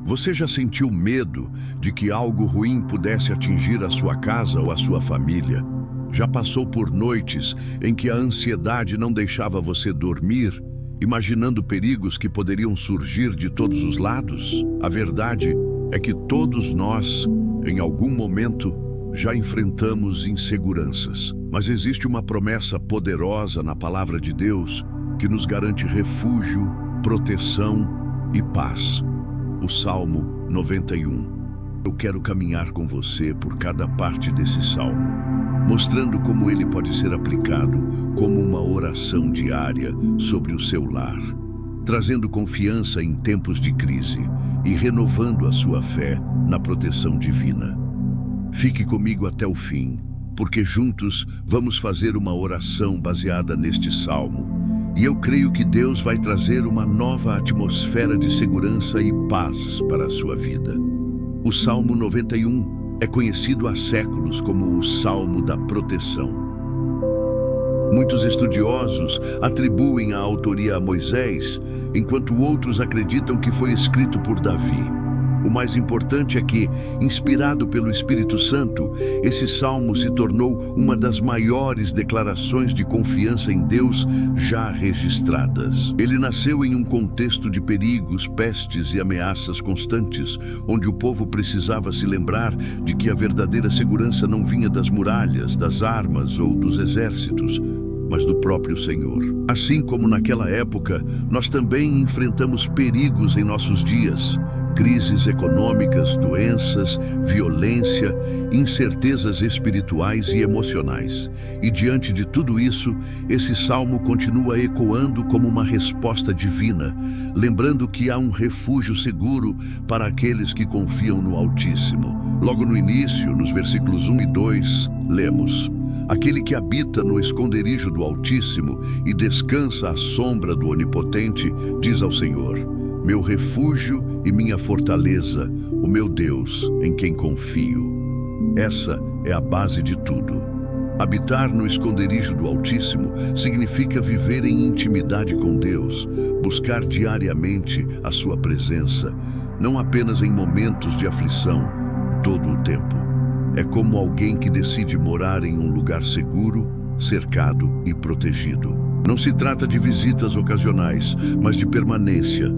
Você já sentiu medo de que algo ruim pudesse atingir a sua casa ou a sua família? Já passou por noites em que a ansiedade não deixava você dormir, imaginando perigos que poderiam surgir de todos os lados? A verdade é que todos nós, em algum momento, já enfrentamos inseguranças. Mas existe uma promessa poderosa na palavra de Deus que nos garante refúgio, proteção e paz. O Salmo 91. Eu quero caminhar com você por cada parte desse salmo, mostrando como ele pode ser aplicado como uma oração diária sobre o seu lar, trazendo confiança em tempos de crise e renovando a sua fé na proteção divina. Fique comigo até o fim, porque juntos vamos fazer uma oração baseada neste salmo. E eu creio que Deus vai trazer uma nova atmosfera de segurança e paz para a sua vida. O Salmo 91 é conhecido há séculos como o Salmo da Proteção. Muitos estudiosos atribuem a autoria a Moisés, enquanto outros acreditam que foi escrito por Davi. O mais importante é que, inspirado pelo Espírito Santo, esse salmo se tornou uma das maiores declarações de confiança em Deus já registradas. Ele nasceu em um contexto de perigos, pestes e ameaças constantes, onde o povo precisava se lembrar de que a verdadeira segurança não vinha das muralhas, das armas ou dos exércitos, mas do próprio Senhor. Assim como naquela época, nós também enfrentamos perigos em nossos dias. Crises econômicas, doenças, violência, incertezas espirituais e emocionais. E diante de tudo isso, esse salmo continua ecoando como uma resposta divina, lembrando que há um refúgio seguro para aqueles que confiam no Altíssimo. Logo no início, nos versículos 1 e 2, lemos: Aquele que habita no esconderijo do Altíssimo e descansa à sombra do Onipotente, diz ao Senhor: meu refúgio e minha fortaleza, o meu Deus, em quem confio. Essa é a base de tudo. Habitar no esconderijo do Altíssimo significa viver em intimidade com Deus, buscar diariamente a sua presença, não apenas em momentos de aflição, todo o tempo. É como alguém que decide morar em um lugar seguro, cercado e protegido. Não se trata de visitas ocasionais, mas de permanência.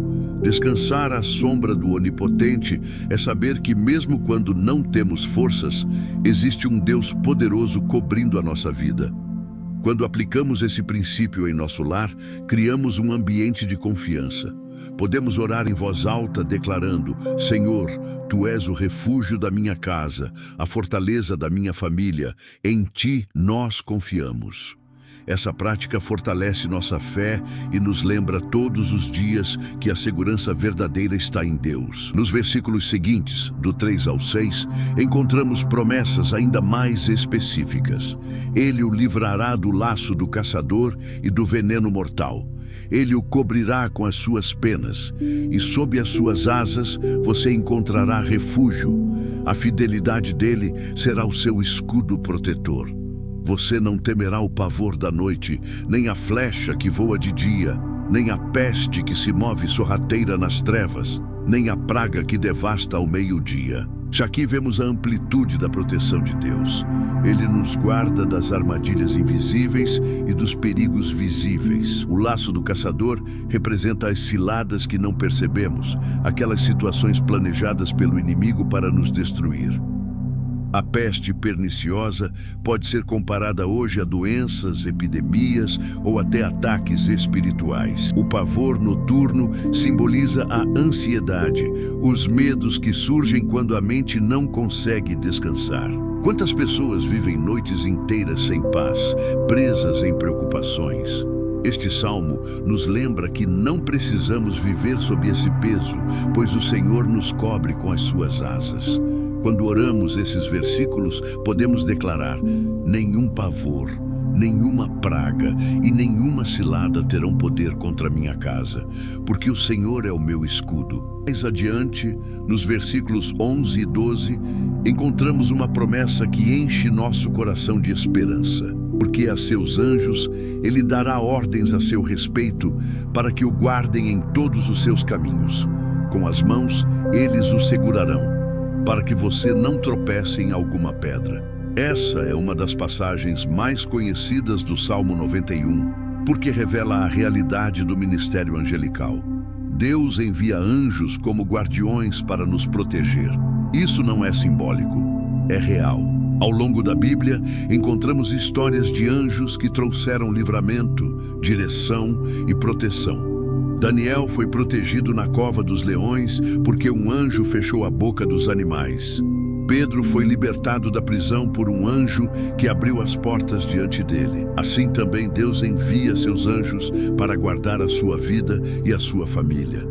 Descansar à sombra do Onipotente é saber que mesmo quando não temos forças, existe um Deus poderoso cobrindo a nossa vida. Quando aplicamos esse princípio em nosso lar, criamos um ambiente de confiança. Podemos orar em voz alta declarando: Senhor, Tu és o refúgio da minha casa, a fortaleza da minha família, em Ti nós confiamos. Essa prática fortalece nossa fé e nos lembra todos os dias que a segurança verdadeira está em Deus. Nos versículos seguintes, do 3 ao 6, encontramos promessas ainda mais específicas. Ele o livrará do laço do caçador e do veneno mortal. Ele o cobrirá com as suas penas, e sob as suas asas você encontrará refúgio. A fidelidade dele será o seu escudo protetor. Você não temerá o pavor da noite, nem a flecha que voa de dia, nem a peste que se move sorrateira nas trevas, nem a praga que devasta ao meio-dia. Já aqui vemos a amplitude da proteção de Deus. Ele nos guarda das armadilhas invisíveis e dos perigos visíveis. O laço do caçador representa as ciladas que não percebemos, aquelas situações planejadas pelo inimigo para nos destruir. A peste perniciosa pode ser comparada hoje a doenças, epidemias ou até ataques espirituais. O pavor noturno simboliza a ansiedade, os medos que surgem quando a mente não consegue descansar. Quantas pessoas vivem noites inteiras sem paz, presas em preocupações? Este salmo nos lembra que não precisamos viver sob esse peso, pois o Senhor nos cobre com as suas asas. Quando oramos esses versículos, podemos declarar: nenhum pavor, nenhuma praga e nenhuma cilada terão poder contra minha casa, porque o Senhor é o meu escudo. Mais adiante, nos versículos 11 e 12, encontramos uma promessa que enche nosso coração de esperança. Porque a seus anjos ele dará ordens a seu respeito para que o guardem em todos os seus caminhos. com as mãos, eles o segurarão, para que você não tropece em alguma pedra. Essa é uma das passagens mais conhecidas do Salmo 91, porque revela a realidade do ministério angelical. Deus envia anjos como guardiões para nos proteger. Isso não é simbólico, é real. Ao longo da Bíblia, encontramos histórias de anjos que trouxeram livramento, direção e proteção. Daniel foi protegido na cova dos leões porque um anjo fechou a boca dos animais. Pedro foi libertado da prisão por um anjo que abriu as portas diante dele. Assim também Deus envia seus anjos para guardar a sua vida e a sua família.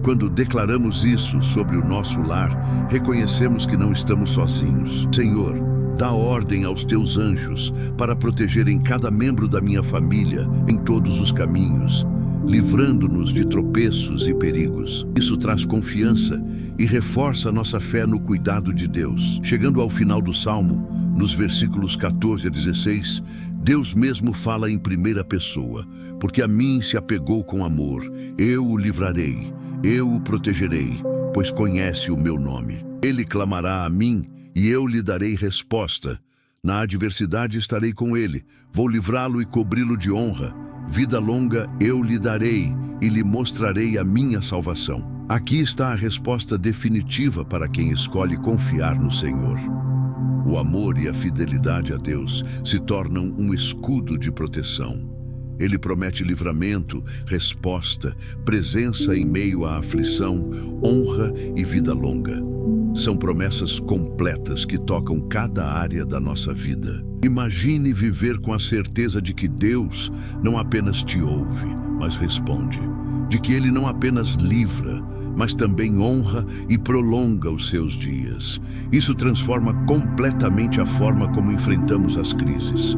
Quando declaramos isso sobre o nosso lar, reconhecemos que não estamos sozinhos. Senhor, dá ordem aos teus anjos para protegerem cada membro da minha família em todos os caminhos, livrando-nos de tropeços e perigos. Isso traz confiança e reforça nossa fé no cuidado de Deus. Chegando ao final do Salmo, nos versículos 14 a 16, Deus mesmo fala em primeira pessoa, porque a mim se apegou com amor, eu o livrarei, eu o protegerei, pois conhece o meu nome. Ele clamará a mim e eu lhe darei resposta. Na adversidade estarei com ele, vou livrá-lo e cobri-lo de honra. Vida longa eu lhe darei e lhe mostrarei a minha salvação. Aqui está a resposta definitiva para quem escolhe confiar no Senhor. O amor e a fidelidade a Deus se tornam um escudo de proteção. Ele promete livramento, resposta, presença em meio à aflição, honra e vida longa. São promessas completas que tocam cada área da nossa vida. Imagine viver com a certeza de que Deus não apenas te ouve, mas responde. De que Ele não apenas livra, mas também honra e prolonga os seus dias. Isso transforma completamente a forma como enfrentamos as crises.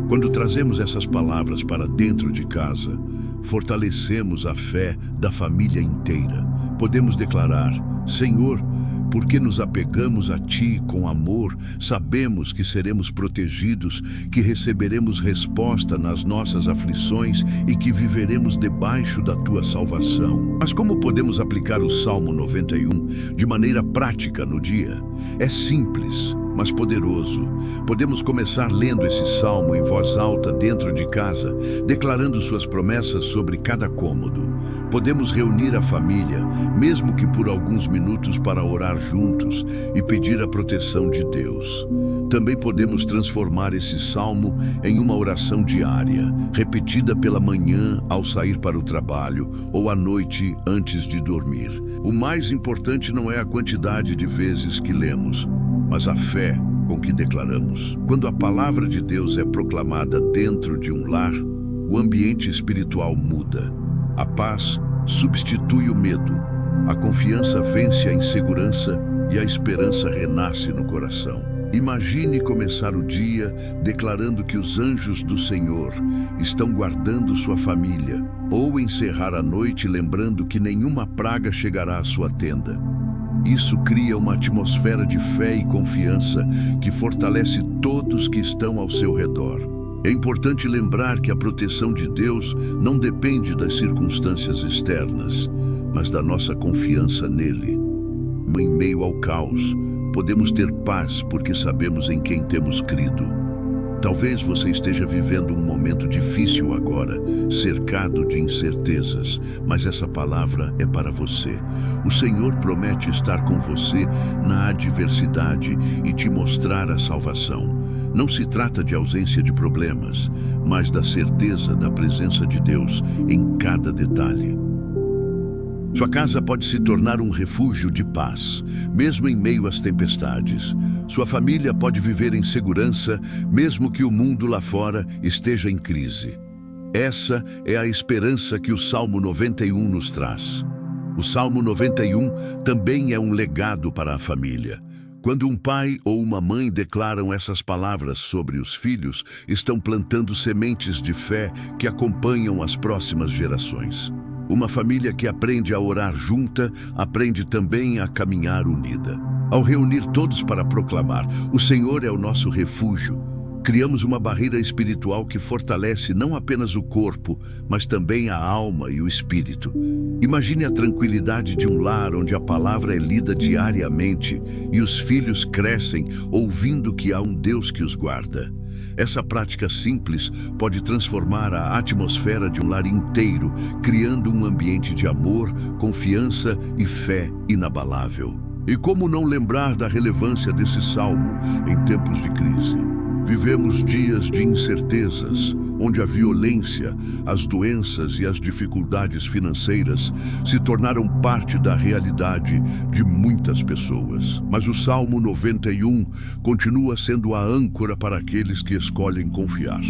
Quando trazemos essas palavras para dentro de casa, fortalecemos a fé da família inteira. Podemos declarar: Senhor, porque nos apegamos a Ti com amor, sabemos que seremos protegidos, que receberemos resposta nas nossas aflições e que viveremos debaixo da Tua salvação. Mas como podemos aplicar o Salmo 91 de maneira prática no dia? É simples, mas poderoso. Podemos começar lendo esse salmo em voz alta dentro de casa, declarando suas promessas sobre cada cômodo. Podemos reunir a família, mesmo que por alguns minutos, para orar juntos e pedir a proteção de Deus. Também podemos transformar esse salmo em uma oração diária, repetida pela manhã ao sair para o trabalho ou à noite antes de dormir. O mais importante não é a quantidade de vezes que lemos, mas a fé com que declaramos. Quando a palavra de Deus é proclamada dentro de um lar, o ambiente espiritual muda. A paz substitui o medo, a confiança vence a insegurança e a esperança renasce no coração. Imagine começar o dia declarando que os anjos do Senhor estão guardando sua família, ou encerrar a noite lembrando que nenhuma praga chegará à sua tenda. Isso cria uma atmosfera de fé e confiança que fortalece todos que estão ao seu redor. É importante lembrar que a proteção de Deus não depende das circunstâncias externas, mas da nossa confiança nele. Em meio ao caos, podemos ter paz porque sabemos em quem temos crido. Talvez você esteja vivendo um momento difícil agora, cercado de incertezas, mas essa palavra é para você. O Senhor promete estar com você na adversidade e te mostrar a salvação. Não se trata de ausência de problemas, mas da certeza da presença de Deus em cada detalhe. Sua casa pode se tornar um refúgio de paz, mesmo em meio às tempestades. Sua família pode viver em segurança, mesmo que o mundo lá fora esteja em crise. Essa é a esperança que o Salmo 91 nos traz. O Salmo 91 também é um legado para a família. Quando um pai ou uma mãe declaram essas palavras sobre os filhos, estão plantando sementes de fé que acompanham as próximas gerações. Uma família que aprende a orar junta, aprende também a caminhar unida. Ao reunir todos para proclamar, o Senhor é o nosso refúgio, criamos uma barreira espiritual que fortalece não apenas o corpo, mas também a alma e o espírito. Imagine a tranquilidade de um lar onde a palavra é lida diariamente e os filhos crescem ouvindo que há um Deus que os guarda. Essa prática simples pode transformar a atmosfera de um lar inteiro, criando um ambiente de amor, confiança e fé inabalável. E como não lembrar da relevância desse salmo em tempos de crise? Vivemos dias de incertezas, onde a violência, as doenças e as dificuldades financeiras se tornaram parte da realidade de muitas pessoas. Mas o Salmo 91 continua sendo a âncora para aqueles que escolhem confiar.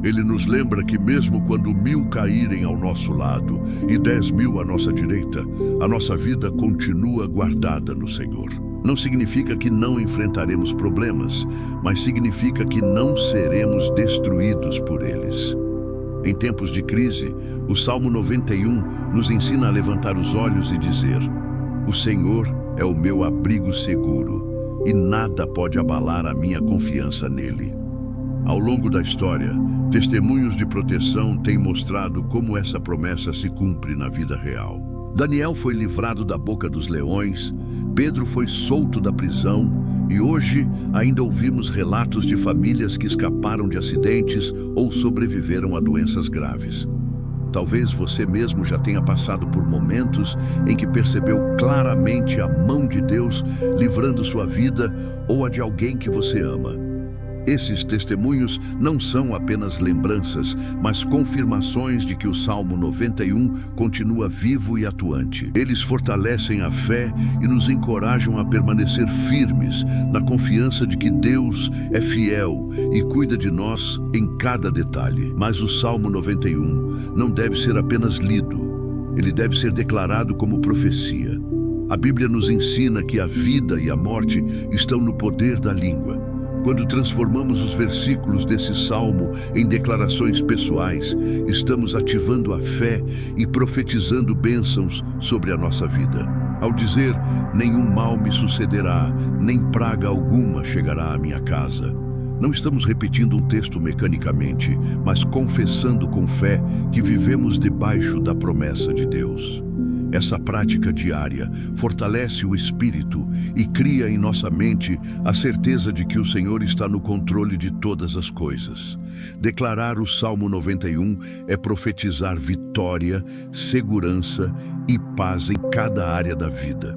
Ele nos lembra que mesmo quando 1000 caírem ao nosso lado e 10.000 à nossa direita, a nossa vida continua guardada no Senhor. Não significa que não enfrentaremos problemas, mas significa que não seremos destruídos por eles. Em tempos de crise, o Salmo 91 nos ensina a levantar os olhos e dizer: "O Senhor é o meu abrigo seguro, e nada pode abalar a minha confiança nele." Ao longo da história, testemunhos de proteção têm mostrado como essa promessa se cumpre na vida real. Daniel foi livrado da boca dos leões, Pedro foi solto da prisão e hoje ainda ouvimos relatos de famílias que escaparam de acidentes ou sobreviveram a doenças graves. Talvez você mesmo já tenha passado por momentos em que percebeu claramente a mão de Deus livrando sua vida ou a de alguém que você ama. Esses testemunhos não são apenas lembranças, mas confirmações de que o Salmo 91 continua vivo e atuante. Eles fortalecem a fé e nos encorajam a permanecer firmes na confiança de que Deus é fiel e cuida de nós em cada detalhe. Mas o Salmo 91 não deve ser apenas lido, ele deve ser declarado como profecia. A Bíblia nos ensina que a vida e a morte estão no poder da língua. Quando transformamos os versículos desse salmo em declarações pessoais, estamos ativando a fé e profetizando bênçãos sobre a nossa vida. Ao dizer: "Nenhum mal me sucederá, nem praga alguma chegará à minha casa", não estamos repetindo um texto mecanicamente, mas confessando com fé que vivemos debaixo da promessa de Deus. Essa prática diária fortalece o espírito e cria em nossa mente a certeza de que o Senhor está no controle de todas as coisas. Declarar o Salmo 91 é profetizar vitória, segurança e paz em cada área da vida.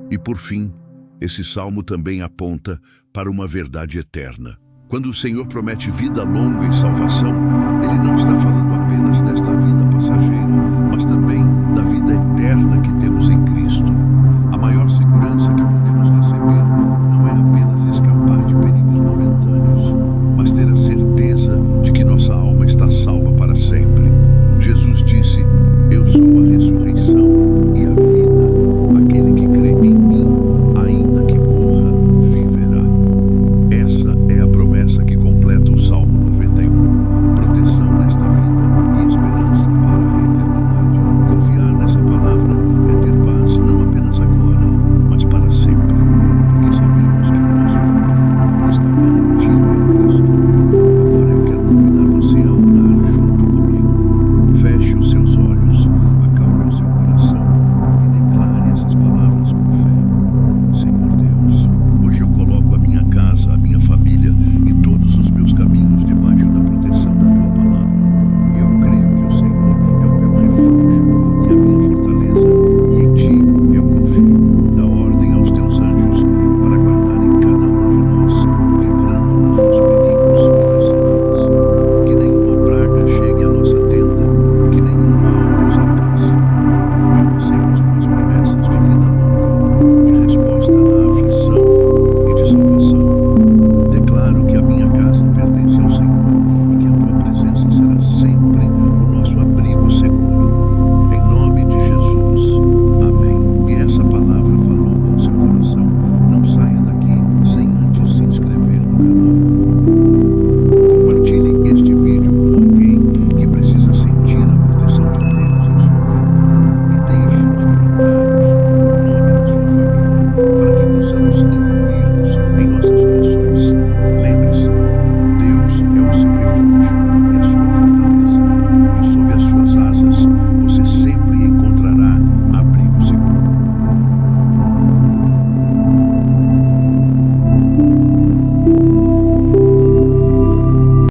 E por fim, esse salmo também aponta para uma verdade eterna. Quando o Senhor promete vida longa e salvação,